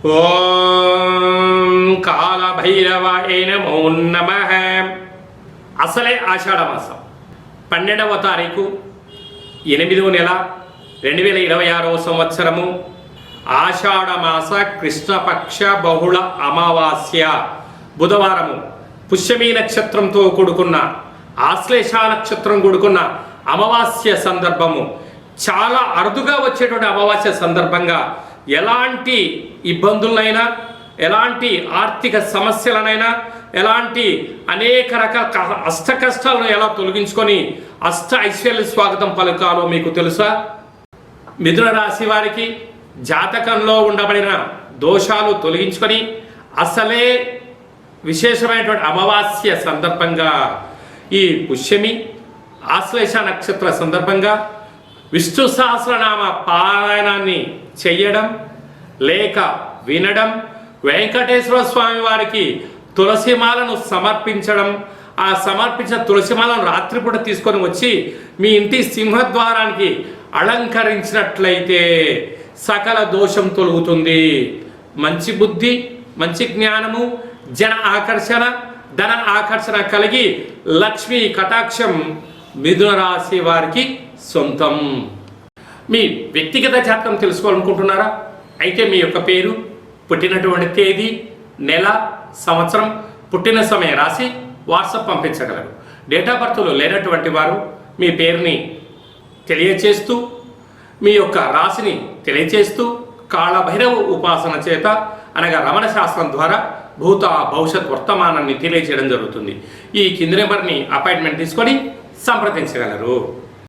ఓం కాలభైరవాయ నమో నమః. అసలే ఆషాఢ మాసం 12వ తారీఖు 8వ నెల 2026వ సంవత్సరము ఆషాఢమాస కృష్ణపక్ష బహుళ అమావాస్య బుధవారము పుష్యమీ నక్షత్రంతో కూడుకున్న ఆశ్లేష నక్షత్రం కూడుకున్న అమావాస్య సందర్భము. చాలా అరుదుగా వచ్చేటువంటి అమావాస్య సందర్భంగా ఎలాంటి ఇబ్బందులనైనా, ఎలాంటి ఆర్థిక సమస్యలనైనా, ఎలాంటి అనేక రకాల అష్ట కష్టాలను ఎలా తొలగించుకొని అష్ట ఐశ్వర్య స్వాగతం పలకాలో మీకు తెలుసా? మిథున రాశి వారికి జాతకంలో ఉండబడిన దోషాలు తొలగించుకొని అసలే విశేషమైనటువంటి అమావాస్య సందర్భంగా ఈ పుష్యమి ఆశ్లేష నక్షత్ర సందర్భంగా విష్ణు సహస్రనామ పారాయణాన్ని చెయ్యడం లేక వినడం, వెంకటేశ్వర స్వామి వారికి తులసిమాలను సమర్పించడం, ఆ సమర్పించిన తులసిమాలను రాత్రిపూట తీసుకొని వచ్చి మీ ఇంటి సింహద్వారానికి అలంకరించినట్లయితే సకల దోషం తొలగుతుంది. మంచి బుద్ధి, మంచి జ్ఞానము, జన ఆకర్షణ, ధన ఆకర్షణ కలిగి లక్ష్మీ కటాక్షం మిథున రాశి వారికి సొంతం. మీ వ్యక్తిగత జాతకం తెలుసుకోవాలనుకుంటున్నారా? అయితే మీ యొక్క పేరు, పుట్టినటువంటి తేదీ, నెల, సంవత్సరం, పుట్టిన సమయం రాసి వాట్సాప్ పంపించగలరు. డేట్ ఆఫ్ బర్త్లో లేనటువంటి వారు మీ పేరుని తెలియచేస్తూ, మీ యొక్క రాశిని తెలియచేస్తూ కాళభైరవ ఉపాసన చేత అనగా రమణ శాస్త్రం ద్వారా భూత భవిష్యత్ వర్తమానాన్ని తెలియచేయడం జరుగుతుంది. ఈ కింది నెంబర్ని అపాయింట్మెంట్ తీసుకొని సంప్రదించగలరు.